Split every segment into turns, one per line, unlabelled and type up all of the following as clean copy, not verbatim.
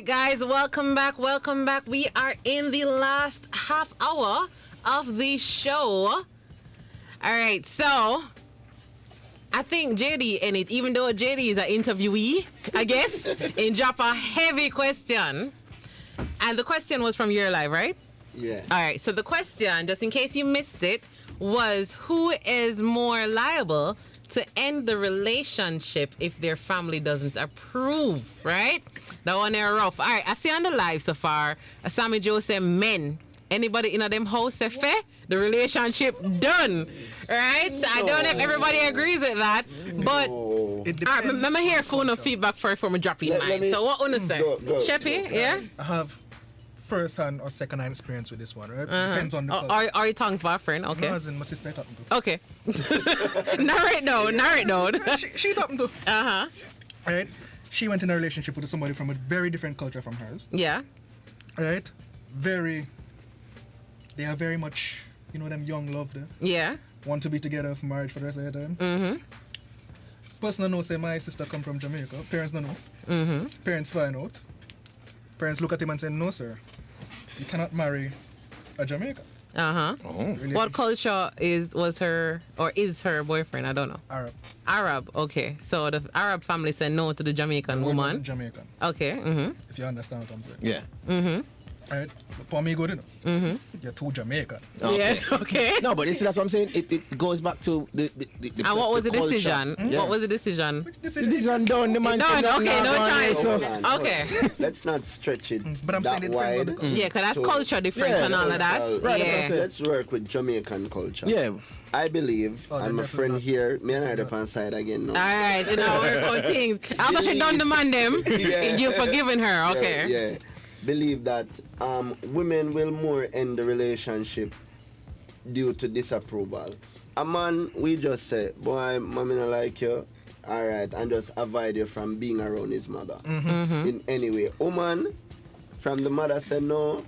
right, guys, welcome back. We are in the last half hour of the show. All right, so I think JD in it, even though JD is an interviewee, I guess, and drop a heavy question. And the question was from Your Life, right?
Yeah.
All right, so the question, just in case you missed it, was who is more liable to end the relationship if their family doesn't approve, right? That one are rough. All right, I see on the live so far, Sammy Joe said men. Anybody in them house say fair? The relationship done, right? So I don't know if everybody agrees with that, but all right, let me hear phone of feedback first before I drop in mine. So what wanna say? Sheppy, yeah?
I have first-hand or second-hand experience with this one, right? Depends on the
culture. Are you talking for a friend? Okay.
No, as in my sister I talking to.
Okay. narrate down.
She talking to.
Uh-huh.
Right? She went in a relationship with somebody from a very different culture from hers.
Yeah.
Right? They are very much, you know, them young love there.
Yeah.
Want to be together for marriage for the rest of their time.
Mm-hmm.
Person I know say my sister come from Jamaica. Parents don't know.
Mm-hmm.
Parents find out. Parents look at him and say, no, sir. You cannot marry a Jamaican.
Uh-huh.
Oh.
What culture was her boyfriend? I don't know. Arab, okay. So the Arab family said no to the Jamaican woman.
Jamaican.
Okay. Mm-hmm.
If you understand what I'm saying.
Yeah.
Mm-hmm.
Right? For me, good, you know.
Mm-hmm.
You're too Jamaican.
Okay. Yeah, okay.
No, but that's what I'm saying. It goes back to the
and what was the decision?
Yeah.
What was the decision?
Decision done. The man
no, choice. Okay.
Let's not stretch it.
But I'm saying it depends on the culture.
Yeah, because that's culture difference and all of that.
Right,
yeah.
Let's work with Jamaican culture.
Yeah.
I believe, and my friend here, me and her up on side again now.
Alright, you know, we're on things. After she done the man them, you're forgiving her, okay.
Yeah. Believe that women will more end the relationship due to disapproval. A man, we just say, boy, mommy not like you, alright, and just avoid you from being around his mother.
Mm-hmm.
In any way. Woman, from the mother say no.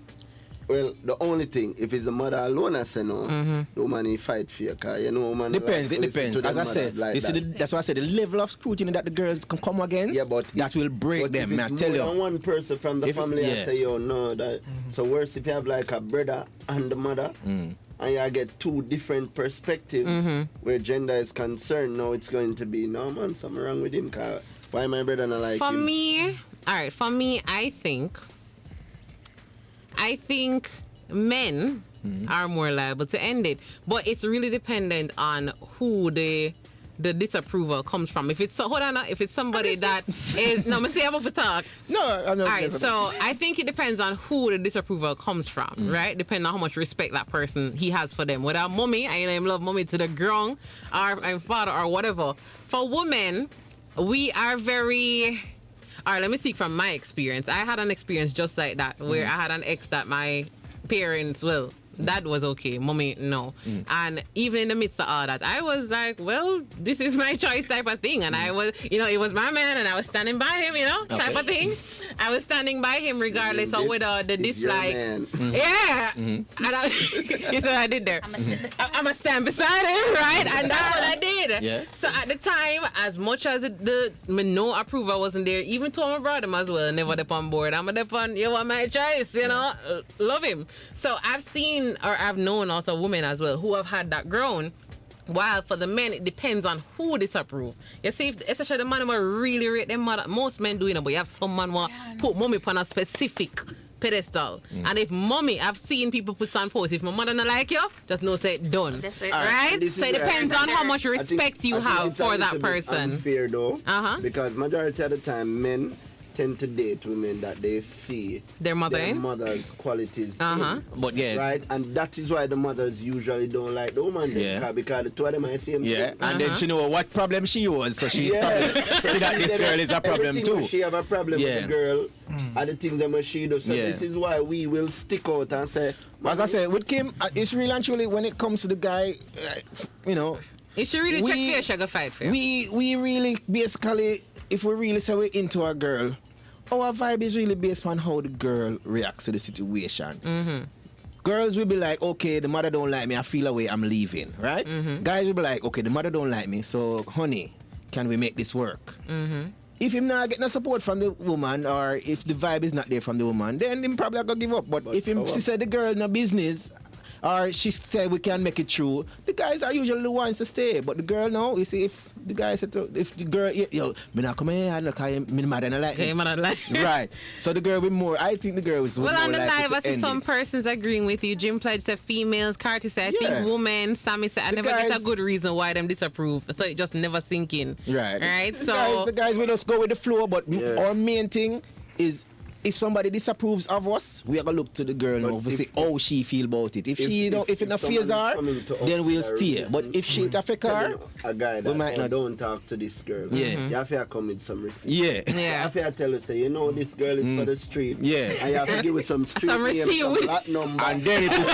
Well, the only thing, if it's the mother alone I say no, the woman he fight for you, cause you know woman
depends,
like,
it depends. As I said,
like
that's why I said the level of scrutiny that the girls can come against, that will break them,
if
I tell you.
Than one person from the family I say, yo, no, that so worse if you have like a brother and the mother, and you get two different perspectives where gender is concerned, now it's going to be, no man, something wrong with him, cause why my brother not like him?
For me, I think men are more liable to end it, but it's really dependent on who the disapproval comes from. If it's if it's somebody that is no, I'm say I'm up to talk.
No, I'm not.
All right, so I think it depends on who the disapproval comes from, right? Depending on how much respect that person he has for them. Whether mommy, I love mommy to the ground, or father, or whatever. For women, we are very. All right, let me speak from my experience. I had an experience just like that, where I had an ex that my parents, dad was okay, mommy, no. And even in the midst of all that, I was like, well, this is my choice type of thing. And I was, it was my man and I was standing by him, type of thing. I was standing by him regardless of whether the dislike. Yeah. And you said I did there. I'm a stand beside him, right? And that's what I did.
Yeah.
So at the time, as much as no approval wasn't there, even told my brother as well, never dep on board. I'm a dep on, you want my choice, love him. So I've known also women as well who have had that grown. While for the men, it depends on who disapprove. You see, especially the man who really rate them mother. Most men do, but you have some man who put mommy on a specific pedestal. And if mommy, I've seen people put on post, if my mother not like you, just know say done. Right? So it depends on how much respect you have for that person.
Unfair though, because majority of the time men tend to date women that they see
their
mother's qualities in,
but
right, and that is why the mothers usually don't like the woman because the two of them are the same thing.
And then she know what problem she was, so she probably see that this girl is a problem too.
She have a problem with the girl and the things that she does. So this is why we will stick out and say,
as I said with Kim, it's really and truly when it comes to the guy,
if she really check for you, she go fight for you.
We really basically, if we really say we're into a girl, our vibe is really based on how the girl reacts to the situation. Girls will be like, okay, the mother don't like me, I feel away, I'm leaving, right? Guys will be like, okay, the mother don't like me, so honey, can we make this work? if him not get no support from the woman, or if the vibe is not there from the woman, then him probably gonna give up. But if him she said the girl no business, or she said we can make it through, the guys are usually the ones to stay. But the girl now, you see, if the guy said if the girl, yo, me not come here, and look, me mad and I like
Okay, man, I like.
right. So the girl with more, I think the girl was
Well,
more
on the
likely
live,
to
I see
end
some
it.
persons agreeing with you. Jim Pledge said females, Carty said I
Yeah.
think women, Sammy said I
The
never get a
guys-
good reason why them disapprove. So it just never sink in.
Right.
Right?
The guys will just go with the flow, but
Yeah.
our main thing is if somebody disapproves of us, we are gonna look to the girl now to see how she feel about it. If she don't, if it not fears her, then we'll stay. But if she it affect her,
a guy that
we might not.
don't talk to this girl.
Yeah.
You have to come with some receipt.
yeah,
Yeah.
You have to tell her, say, you know, this girl is for the street.
Yeah.
And you have to give her some street
Some
name,
receipt
some
with-
lot number.
and then it is,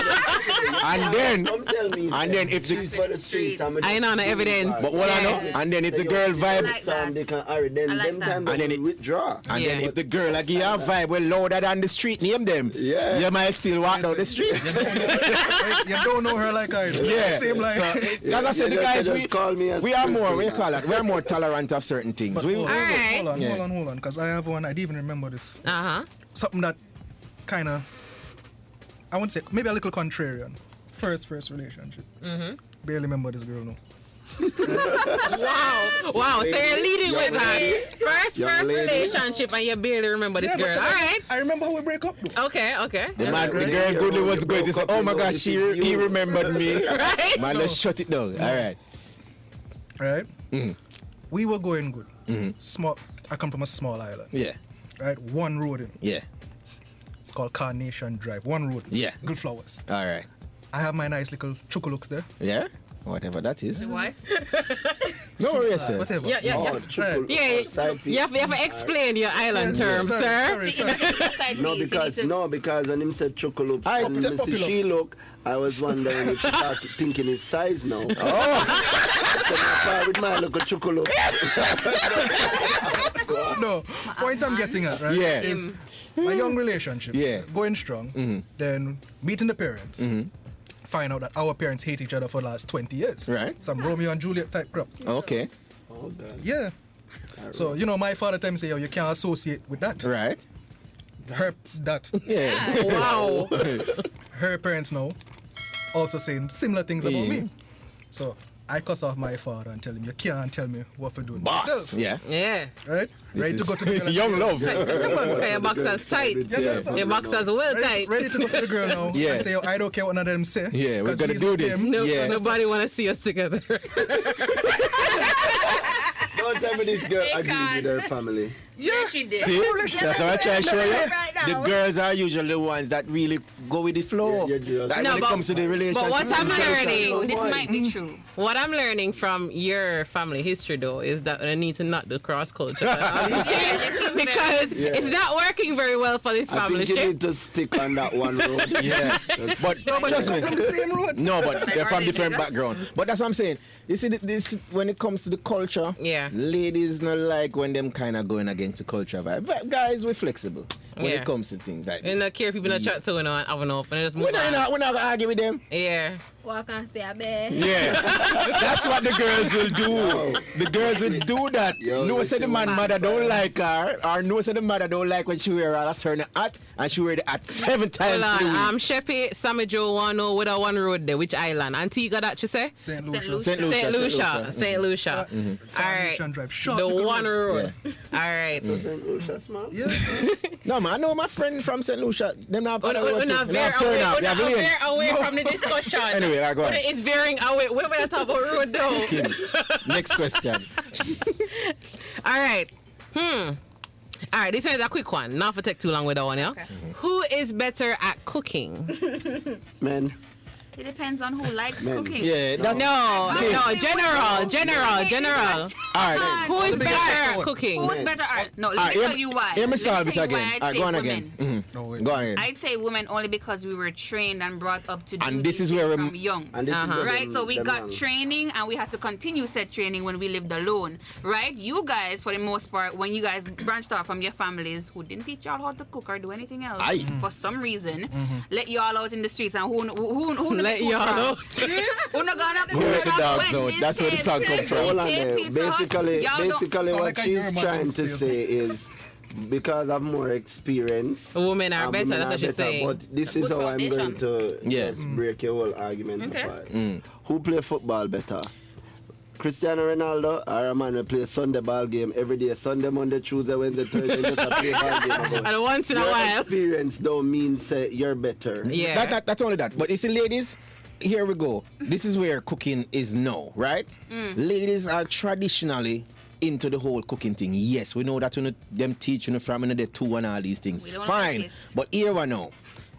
and then,
Don't tell me.
and then if the,
she's for the streets.
I know no evidence.
but what I know, and then if the girl vibe,
like that.
They can hurry. Then
I like
them
that.
time
And then
they
it-
will withdraw.
and then
Yeah.
if the girl like give her vibe well louder than the street name them,
Yeah.
you might still walk down the street.
You don't know her like I do.
Yeah.
Same like.
So, as I said, the guys,
just call me a
we are more,
street
we
name.
call it, we are more tolerant of certain things.
But
We,
hold,
Alright.
hold on,
Yeah.
hold on, because I have one. I didn't even remember this.
Uh-huh.
Something that kind of, I wouldn't say, maybe a little contrarian. First relationship. Barely remember this girl, no.
Wow. So you're leading with that. First
Young lady.
relationship and you barely remember this
but
girl. All right.
I remember how we break up, though.
Okay.
the man, the girl goodly was going to say, oh my gosh, he remembered me.
Right?
Man, let's shut it down. All right.
Right?
Mhm.
We were going good. Small. I come from a small island.
Yeah.
Right? One road in.
Yeah.
It's called Carnation Drive. One road.
Yeah.
Good flowers.
All right.
I have my nice little chocolooks there.
Yeah. Whatever that is.
What?
No worries, sir.
Whatever.
Yeah.
Oh, triple
Yeah,
side piece.
You have to explain your island terms, sir.
No, because when him said chocolate
I
and
tip
up
Mrs.
your
She look, I was wondering if she started thinking his size now.
Oh,
So I with my little chocolate.
No, point I'm getting at, right?
Yeah.
Is my young relationship.
Yeah.
Going strong. Then meeting the parents. Find out that our parents hate each other for the last 20 years.
Right.
Some Romeo and Juliet type crap.
okay.
Oh, God.
Yeah. So, you know, my father time say, yo, you can't associate with that.
Right. Yeah.
Wow.
Her parents know also saying similar things about
Yeah.
me. So I cuss off my father and tell him, you can't tell me what to do
Boss.
myself.
Yeah.
Yeah.
Right? Ready to go to the girl. and
Young
say,
love.
Yeah, man.
Okay, your boxers tight.
You understand?
Your boxers well
Ready,
tight.
ready to go to the girl now
Yeah.
and say, yo, I don't care what none of them say.
Yeah, we're
'cause
gonna
we's
do
not
this.
them.
No,
Yeah.
nobody want to see us together.
Don't tell me this girl agrees with her family.
Yeah,
she did.
See? That's what I try to show you.
Right now.
The girls are usually the ones that really go with the flow.
Yeah, yeah,
Like
No,
when it
but-
comes to the relationship.
but what I'm learning,
This might be true.
what I'm learning from your family history though is that I need to not do cross culture because it's not working very well for this
I
family
think you
ship.
need to stick on that one road.
Yeah. But
but
trust
you're
me.
from the same road.
No, but they're from
Are they
different
niggas?
background. But that's what I'm saying. You see, this when it comes to the culture,
Yeah.
ladies not like when them kind of going against the culture vibe. But guys, we're flexible when
Yeah.
it comes to things like
You
this.
don't care people not chat to and have enough and just move
We're
on.
not gonna argue with them.
Yeah.
Walk and say, Abbie.
Yeah, that's what the girls will do. The girls will do that.
Yo,
No
listen,
say the man mother don't like her, or no say the mother don't like when she wear a certain hat, and she wear the hat 7 times
Hold
a
on.
week.
Sheppy, Sammy Joe want to know whether one road there, which island? Antigua that she say?
St.
St.
Lucia.
St. Lucia.
St. Lucia. St. Lucia. All right.
Carnation Drive. Short
The
little
one
road.
road. All right.
So St. Lucia's man.
Yeah.
No man, I know my friend from St. Lucia. Them not
We're not
turn
very
up.
away,
They have lane.
away from the discussion.
Anyway, all right, go on.
But it's veering away. We're going to talk about road though.
Next question.
All right. All right, this one is a quick one. Not for take too long with that one, yeah?
Okay.
Who is better at cooking?
Man.
It depends on who likes
Men.
cooking.
Yeah, that's
No, general.
all right.
Who is
the
better
biggest
at
one?
cooking?
Who's better at? No, let
Alright,
me
hear
tell you why.
Hear me
Let
solve it
tell you why
again.
I'd
All right,
say
go on
women.
again.
No, wait.
Go on again.
I'd say women only because we were trained and brought up to do
And this
these
is where
things
we-
from young.
And this is where
Right,
them-
so we
them
got
man.
training and we had to continue said training when we lived alone. Right? You guys, for the most part, when you guys branched off from your families who didn't teach y'all how to cook or do anything else,
Aye.
for some reason, let you all out in the streets and who
let y'all know.
We're not gonna
Who let the dogs know? That's where the song come from.
Hold on there. Basically
Sound
what
like a
she's
German
trying to
downstairs.
say is because of more experience.
Women are better,
women
that's
are
what she's
better,
saying.
But this is
Good
how I'm going to
Yes.
just break your whole argument
Okay.
apart. Who play football better? Cristiano Ronaldo or a man who play Sunday ball game every day, Sunday, Monday, Tuesday, Wednesday, Thursday, just a play ball game.
And once in a
Your
while.
experience don't mean say you're better.
Yeah.
That's only that. But you see, ladies, here we go. This is where cooking is now, right? Ladies are traditionally into the whole cooking thing. Yes, we know that them teach from the two and all these things.
We don't
Fine.
like it.
But here we know.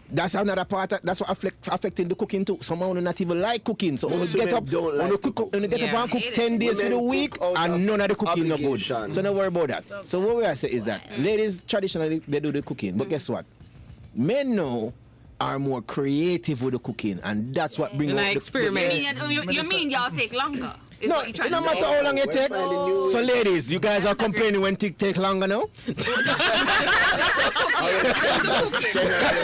That's another part. That's what affecting the cooking too. Some women not even like cooking. So when
Most
you get
women
up,
don't
when
like
you
to cook.
get
Yeah.
up and cook
Hate it.
10 days for the
Women
week,
cook out
and
of
none of the cooking no good.
obligation.
So don't worry about that. So what we are saying is that ladies traditionally they do the cooking, but guess what? Men now are more creative with the cooking, and that's what brings
And
out
I
the
experiment.
You mean y'all take longer? Is
No,
what you're
it
trying
no
to
matter
say?
how long it
We're
take.
finding new
So
ways.
ladies, you guys are complaining when things take longer now?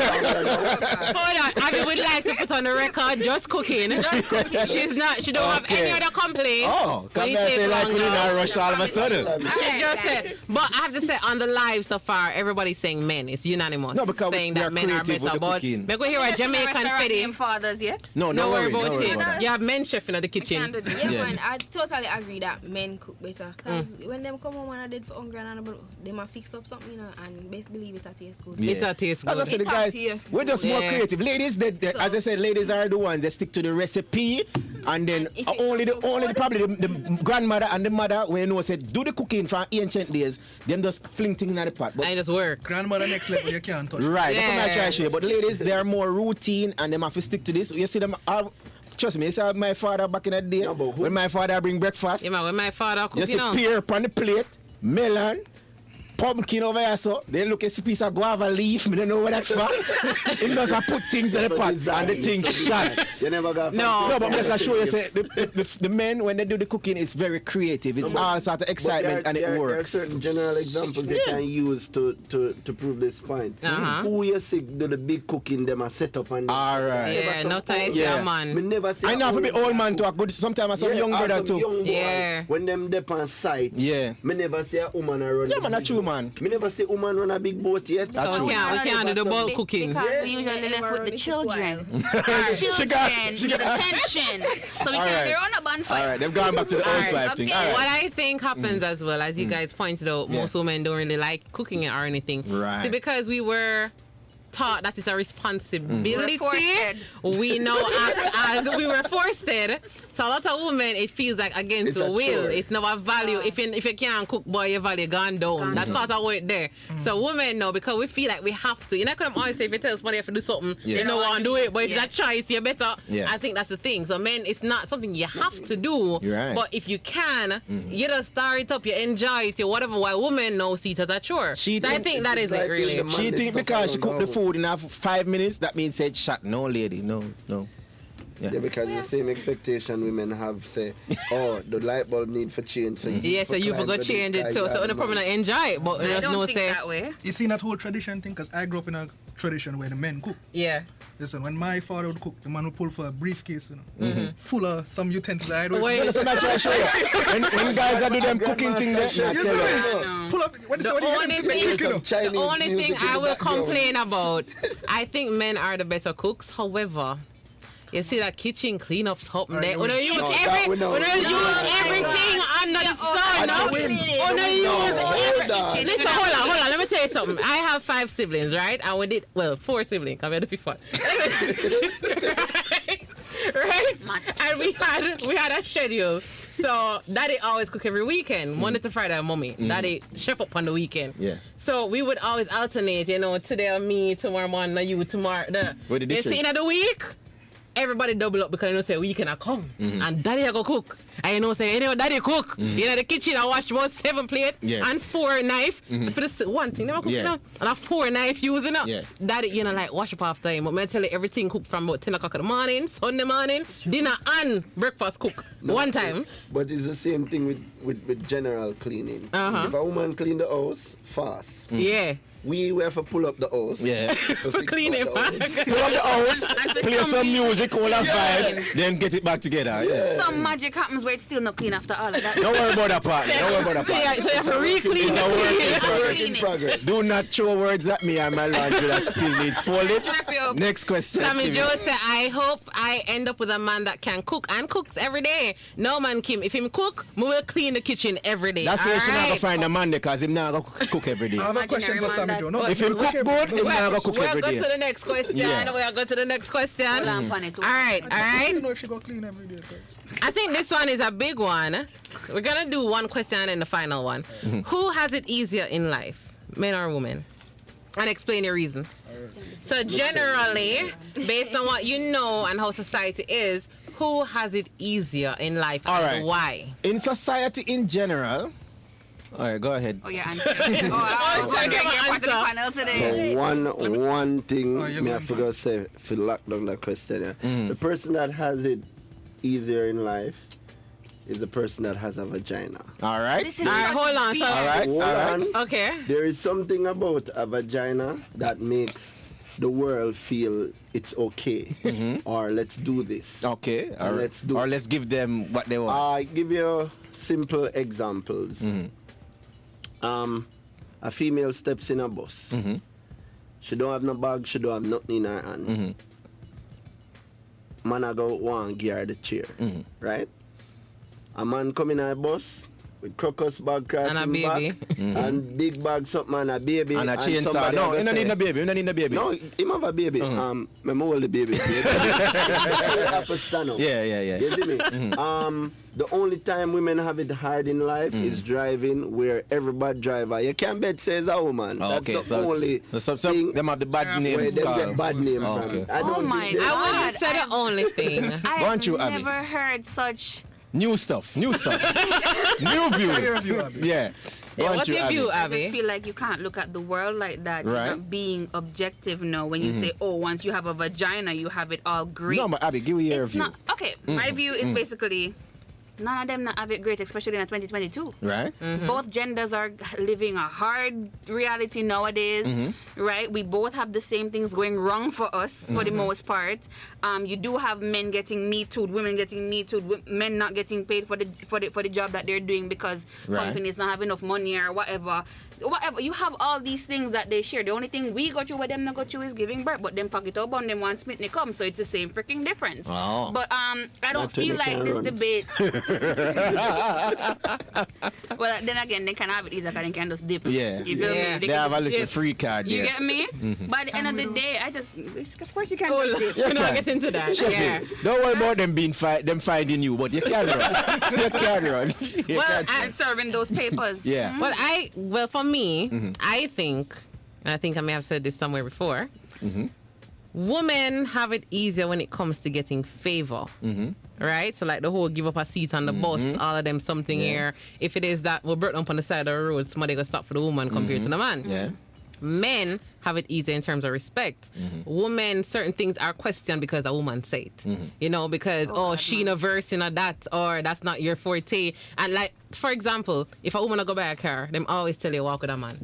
Hold on, Abbie would like to put on the record just cooking. She don't have
Okay.
any other complaint.
Oh,
when
come
it
here
take
say like we
longer.
didn't rush all of a sudden.
She just said, but I have to say on the live so far, everybody's saying men. It's unanimous.
No, because
saying
they
that
are
men are
creative with
better.
the
But
cooking.
make we hear a
Yes, in the
Jamaican
restaurant
Feddie.
named Fathers yet?
No,
No worry about
worry
it.
about that.
You have men chef in the
Can't
kitchen.
do that.
Yeah,
Yeah.
man, I totally agree that men cook better. Because when them come home and I did for hungry and they might fix up something, you know, and best believe it tastes good.
Yeah.
It a taste
As I
good.
said, the
It
guys,
tastes
we're just
good.
more
Yeah.
creative. Ladies, as I said, ladies are the ones that stick to the recipe, and then
And if it
only
comes to food-
probably the grandmother and the mother, when you know, said do the cooking from ancient days, them just fling things in the pot. But
I just work.
Grandmother next level, you can't touch.
right, that's what I'm
Yeah.
trying to show you. But ladies, they are more routine, and them have to stick to this. You see them. Trust me, you see my father back in the day
Yeah, but who-
when my father bring breakfast.
Yeah, man, when my father
You
cook,
see
you know.
pear upon the plate, melon, pumpkin over here, so they look at a piece of guava leaf. Me don't know what that's for. He does put things in the pot and the thing shot.
You never got
No.
No, but I'm just show you, say the men when they do the cooking, it's very creative. It's all sort of excitement and it works.
There are certain general examples you can use to prove this point.
Uh-huh.
Who you see do the big cooking, them are set up and
All right.
Yeah, no time,
Yeah.
yeah, man.
Me never see
I know
a
for be old man to a good. Sometimes some young
or
brother
some
too.
young boys,
Yeah.
When them dep on site,
Yeah.
me never see a woman run.
Yeah,
a
man,
big
that's true,
boat.
man.
Me never see a woman run a big boat yet.
That's
So
true.
we can't do the bulk cooking.
Because we usually left with the children. Our
She
children
got-
need attention. So we
All
can't
right.
they run a bonfire.
All right, they've gone back to the housewife thing. All
What
right.
I think happens as well, as you guys pointed out, most women don't really like cooking it or anything.
Right.
See, because we were taught that it's a responsibility.
We're forced.
We now act as we were forced. So a lot of women, it feels like against
It's
the
a
will.
chore.
It's not a value. If you can't cook, boy, your value gone down. That's part of it there. So women know, because we feel like we have to. You're not gonna always say if you tell somebody you have to do something,
Yeah.
you know want to do it. But if
Yeah.
that choice, you better.
Yeah.
I think that's the thing. So men, it's not something you have to do.
You're right.
But if you can, you just start it up, you enjoy it, you whatever. Why women know see it as a chore.
She
So I
think
think that is
it's
it
like
really.
the
She
man
think
is
because she
stuck
cooked the
around
food in 5 minutes, that means said shut. No, lady, no.
Yeah, because the same expectation women have say, oh, the light bulb need for change. So
Yeah, so you forgot change it too. So the problem not enjoy it, but
I
there's
don't
no
think
say.
that way.
You see that whole tradition thing? Because I grew up in a tradition where the men cook.
Yeah.
Listen, when my father would cook, the man would pull for a briefcase, you know, full of some utensils. I don't
Wait.
That's what I'm trying to show you. When guys are do them cooking thing there,
Grandmaster
You
Tell
see
her.
me?
No.
Pull up. What is
The
what you
only
get
thing-
them you know?
Chinese
The only thing
music in
I
the
will
background.
complain about, I think men are the better cooks. However, you see that kitchen cleanups something there. When you use
No, that we know.
everything
No.
everything under the sun, no?
the wind.
When you use
Hold on.
everything. Listen, hold on. Let me tell you something. I have 5 siblings, right? And we did 4 siblings. I've had it before. right? And we had a schedule. So daddy always cook every weekend, Monday to Friday, mommy. Daddy chef up on the weekend.
Yeah.
So we would always alternate, today on me, tomorrow morning you, tomorrow.
With the
You
dishes.
see, in the week, everybody double up because say weekend I come and daddy I go cook. And say daddy cook. In the kitchen I wash about 7 plates
Yeah.
and 4 knife. For the one thing never cook
Yeah.
and I 4 knife using it.
Yeah.
Daddy, like wash up after him. But me tell you everything cooked from about 10 o'clock in the morning, Sunday morning, dinner and breakfast cook. One time.
But it's the same thing with general cleaning.
Uh-huh.
If a woman clean the house, fast.
Yeah.
we have to pull up the house.
Yeah.
For cleaning.
Pull up the house,
And for
play some music, all that vibe, then get it back together. Yeah.
Some magic happens where it's still not clean after all of that.
Don't worry about that part. Don't worry about that part.
So you have to re-clean
It's a work
Clean
in
it.
progress. Do not throw words at me and my laundry that still needs folded. Next question.
Sammy
Kimmie.
Joe said, I hope I end up with a man that can cook and cooks every day. No man, Kim, if him cook, we will clean the kitchen every day.
That's where she not
Alright?
gonna find a man because him not gonna cook every day.
I have a question for
Imaginary
Sammy
man
Joe.
that-
No,
If him cook good, him not gonna cook
We'll
every
go
day.
to the next question.
Yeah.
We'll go to the next question.
Hold on, pan it too.
All right, all
I
right.
don't know if she go clean every day, guys.
I think this one is a big one. We're gonna do one question and then the final one. Who has it easier in life, men or women? And explain your reason. So generally, based on what you know and how society is, who has it easier in life
All
and
right.
why?
In society in general. All right, go ahead.
Oh, yeah, answer. Oh, I was wondering you're part of the panel today.
So one thing
Oh, you
me
go
have to go say if you lock down that question. Yeah. The person that has it easier in life is the person that has a vagina.
All right.
This is
All right, hold on. So,
All right.
Hold
All right.
on.
okay.
There is something about a vagina that makes the world feel it's okay, or let's do this.
Okay. All right.
Let's do
Or
it.
let's give them what they want.
I give you simple examples. A female steps in a bus. She don't have no bag, she don't have nothing in her hand. Man I go one give her the chair, right? A man come in a bus with crocus bag crossing
And a baby.
back, and big bag something and a baby
And a chainsaw.
somebody
No,
a go
you don't
say-
need a baby. You don't need a baby.
No, him have a baby. Me hold the baby. You have to stand up.
Yeah, yeah, yeah.
You see me? The only time women have it hard in life is driving where everybody driver. You can't bet says a woman.
Oh,
That's
okay,
the
so
only
some them have the bad
where
names
they get
called.
bad name
Oh,
from.
okay.
I don't
Oh my
think they-
I
God.
wouldn't say the only thing.
on you,
I've
Abbie.
never heard such.
New stuff. New stuff. New
Your
views.
view, Abbie.
Yeah.
Yeah,
On
what's
you,
your
Abbie.
view,
I just
Abbie?
feel like you can't look at the world like that. You're
Right.
not being objective now. When you say, oh, once you have a vagina, you have it all great.
No, but Abbie, give me your
it's
view.
not. Okay, my view is basically none of them not have it great, especially in 2022.
Right?
Both genders are living a hard reality nowadays, right? We both have the same things going wrong for us for the most part. You do have men getting me too, women getting me too, men not getting paid for the job that they're doing because
Right.
companies not have enough money or whatever. Whatever, you have all these things that they share. The only thing we got you, what them not got you, is giving birth. But them pocket up on them one Smith come, so it's the same freaking difference.
Oh.
But I don't
That's when
feel
they
like
can
this
run.
debate. Well, then again, they can have it easier because they can just dip.
Yeah.
You feel
Yeah.
me?
They
can
have a
just
little
dip.
free card
You
there.
get me? By the end of the day, of course you can
Oh,
just dip.
we're not
can.
get into that.
Sheppy,
Yeah.
don't worry about them them finding you, but you can run. You can run. You
Well,
can-
And serving those papers.
yeah.
Well, for me, I think, and I think I may have said this somewhere before, women have it easier when it comes to getting favor. Right? So like the whole give up a seat on the bus, all of them something here. If it is that we're brought up on the side of the road, somebody gonna stop for the woman compared to the man.
Yeah.
Men have it easier in terms of respect. Women, certain things are questioned because a woman say it. You know, because she in a verse in a that, or that's not your forte. And like, for example, if a woman go buy a car, them always tell you walk with a man.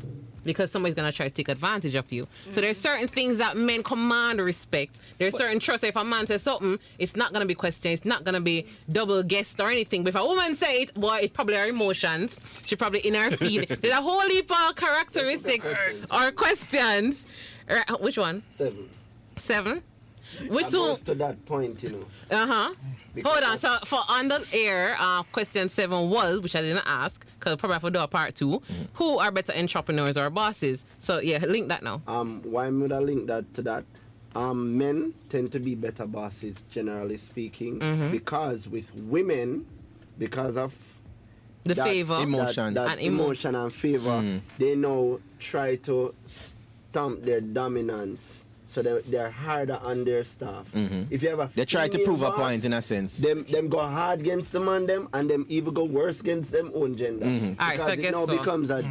Because somebody's gonna try to take advantage of you. So there's certain things that men command respect. There's certain trust. If a man says something, it's not gonna be questioned. It's not gonna be double guessed or anything. But if a woman say it, boy, it's probably her emotions. She probably in her feed. There's a whole heap of characteristics or questions. Right, which one?
7.
7. Which
It
one?
goes to that point, you know.
Hold on. So for on the air, question 7 was, which I didn't ask, because probably have to do a part 2. Who are better entrepreneurs or bosses? So yeah, link that now.
Why would I link that to that? Men tend to be better bosses, generally speaking, because with women, because of
The favor.
Emotion.
that
And emo-
emotion and favor, they now try to stamp their dominance. So they're harder on their staff. If you have a
They try to
female
prove a
boss,
point in a sense.
them go hard against them and them, and them even go worse against them own gender.
Alright,
Because
so I
it
guess
now
so.
becomes a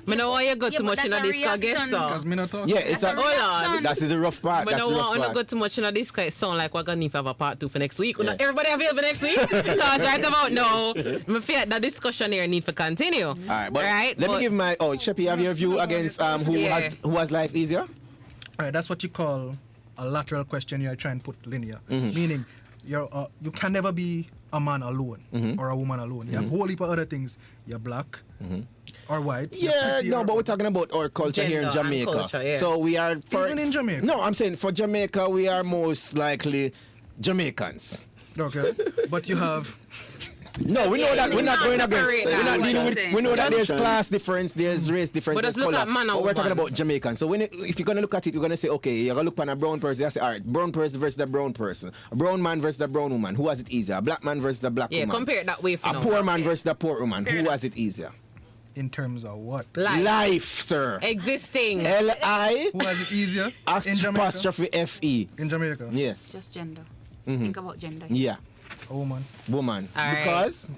I don't want you go
Yeah,
too
but
much in
that's a
this, I guess
reaction.
so.
Because me not talk.
Yeah, it's a.
That's a reaction.
That is the rough part.
But
That's
no
the
one
rough
to
part.
go too much in this cause it sound like we're gonna need to have a part 2 for next week.
Yeah.
Everybody available next week? Because right about now, I feel the discussion here need to continue.
All right, but
right?
let me give my. Oh, Sheppy, have your view against who has life easier?
All right, that's what you call a lateral question. You're trying to put linear, meaning you can never be a man alone or a woman alone. You have a whole heap of other things. You're black or white. you're
Yeah,
pretty
no,
or-
but we're talking about our culture here in
Gender and
Jamaica.
culture, yeah.
So we are
Even in Jamaica?
No, I'm saying for Jamaica we are most likely Jamaicans.
Okay, but you have.
No, we know that we're not going against.
separate
We're not
that.
dealing with. We know that there's
That's-
class difference, there's race difference,
But
there's
just look
color.
at man and
But we're talking
woman.
about Jamaicans. So if you're gonna look at it, you're gonna say, okay, you're gonna look on a brown person. You say, all right, brown person versus the brown person, a brown man versus the brown woman. Who has it easier? A black man versus the black
Yeah,
woman.
compare it that way for
A
now.
poor man versus the poor woman. Who has it easier?
In terms of what?
Life, sir.
Existing.
L-I
Who has it easier in Jamaica?
apostrophe F-E.
In Jamaica,
Yes.
Just gender. Think about gender.
Yeah.
a woman.
Woman.
All right.
Because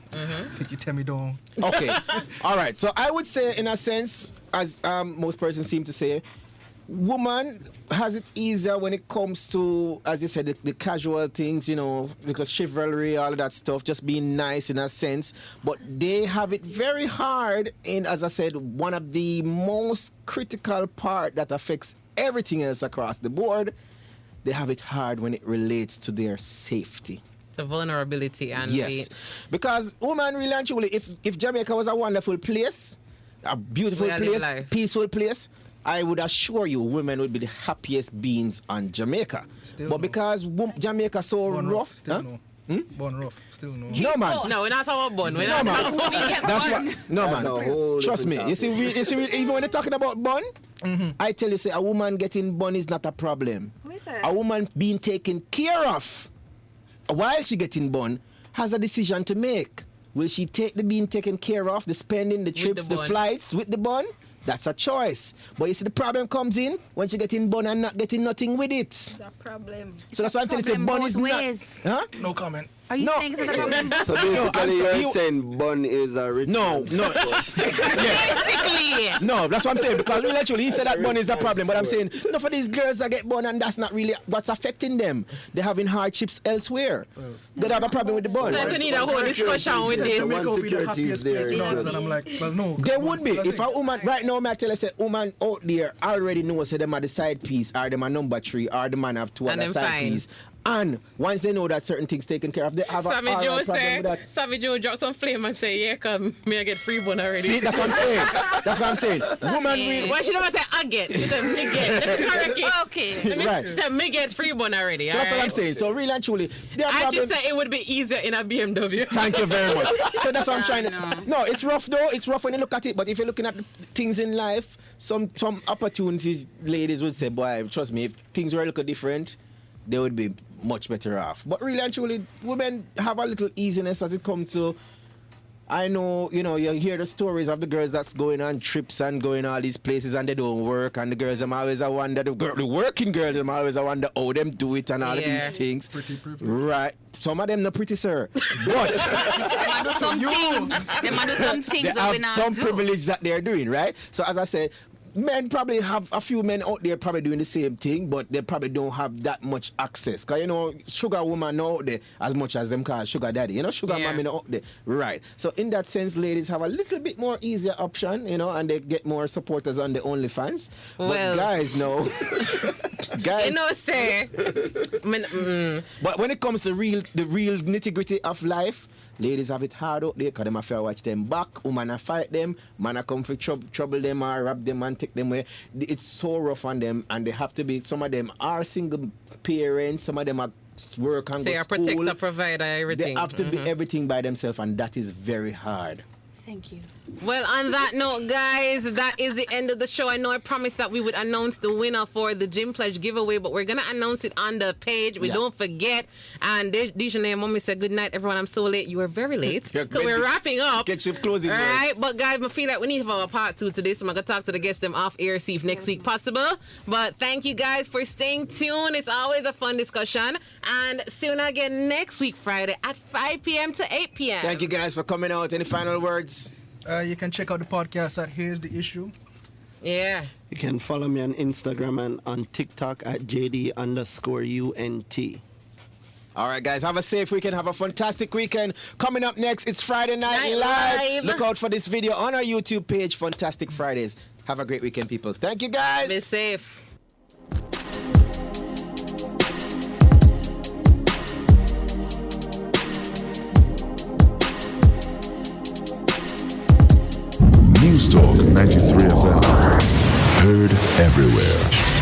Think you tell me don't.
okay. All right. So I would say, in a sense, as most persons seem to say, woman has it easier when it comes to, as you said, the casual things, you know, little chivalry, all of that stuff, just being nice in a sense. But they have it very hard in, as I said, one of the most critical part that affects everything else across the board. They have it hard when it relates to their safety.
The vulnerability and
Yes, because woman, really and truly, if Jamaica was a wonderful place, a beautiful
Way to live
place,
life.
peaceful place, I would assure you women would be the happiest beings on Jamaica.
Still
but
no.
because Jamaica so
Born
rough,
still
huh?
no. Born rough, still no.
No man,
No, we're not talking about bun. We're
no
not
man,
talking about
that's what. No
That's a
man,
whole
trust me.
different
You see, even when they're talking about bun, I tell you, say a woman getting bun is not a problem.
Who is that?
A woman being taken care of while she getting born has a decision to make. Will she take the being taken care of, the spending, the trips, the
bun.
flights with the bun? That's a choice. But you see, the problem comes in when she getting bun and not getting nothing with it.
The problem.
So that's why I'm telling you, say
Problem
bun
both
is
ways.
not. Huh?
No comment.
Are you
No.
saying it's a problem?
So
I'm
basically,
saying-
you're saying bun is a rich
No,
man's
no.
sport.
basically.
No, that's what I'm saying. Because really, actually, he said that bun is a problem. But I'm saying, no, for these girls that get bun, and that's not really what's affecting them. They're having hardships elsewhere. They have a problem with the bun.
So we need a whole discussion with
Said
this.
Jamaica will be the
security is
happiest place
there,
in Earth,
yeah.
and I'm like, well, no.
There
bun
would
is
be.
still a
If a
thing.
woman, right now, I tell you, say, woman out there already knows say them are the side piece, or them are number 3, or the man have 2
And
other
them
side
fine.
piece. And once they know that certain things taken care of, they have a
Sammy
all
Joe
right problem
say,
with that.
Sammy Joe drop some flame and say, yeah, come, me I get free bun already.
See, that's what I'm saying. That's what I'm saying. Woman, really,
Why she never say I get? She said me get. Let me correct it.
Okay.
right.
She said me get free bun already.
So that's what I'm
alright?
saying. So really and truly, there are
I
problems.
just said it would be easier in a BMW.
Thank you very much. So that's what I'm trying to.
No.
No, it's rough though. It's rough when you look at it. But if you're looking at the things in life, some opportunities, ladies would say, "Boy, trust me, if things were a little different, they would be much better off." But really and truly, women have a little easiness as it comes to. I know, you hear the stories of the girls that's going on trips and going all these places and they don't work, and the girls them always I wonder the working girls them always I wonder how them do it and all of
Yeah.
these things.
Pretty privileged.
Right. Some of them not pretty, sir. But
They might do some things. They might do some things
they
that we
have
not
some
do.
privilege that they're doing, right? So as I said, men probably have a few men out there probably doing the same thing, but they probably don't have that much access. Because, sugar woman not out there as much as them call sugar daddy. Sugar
Yeah.
mommy not out there. Right. So in that sense, ladies have a little bit more easier option, and they get more supporters on the OnlyFans. But
Well.
guys, no. Guys,
Say.
but when it comes to the real nitty-gritty of life, ladies have it hard out there because them have to watch them back. Women a fight them. Man a come for trouble them or rob them and take them away. It's so rough on them, and they have to be. Some of them are single parents. Some of them are work and
Say
go
a
school.
protector, provider, everything.
They have to be everything by themselves, and that is very hard.
Thank you.
Well, on that note, guys, that is the end of the show. I know I promised that we would announce the winner for the Gym Pledge giveaway, but we're going to announce it on the page. We
Yeah.
don't forget. And Dejanay, mommy said, good night, everyone. I'm so late. You were very late.
Yeah,
So we're wrapping up.
Get your closing
All
words.
right, but guys, I feel like we need to have a part 2 to this. So I'm going to talk to the guests them off air, see if next week possible. But thank you guys for staying tuned. It's always a fun discussion. And soon again next week, Friday at 5 p.m. to 8 p.m.
Thank you guys for coming out. Any final words?
You can check out the podcast at Here's the Issue.
Yeah.
You can follow me on Instagram and on TikTok at JD_UNT.
All right, guys, have a safe weekend. Have a fantastic weekend. Coming up next, it's Friday Night
Live.
Look out for this video on our YouTube page, Fantastic Fridays. Have a great weekend, people. Thank you, guys.
Be safe.
News Talk 93 FM. Heard everywhere.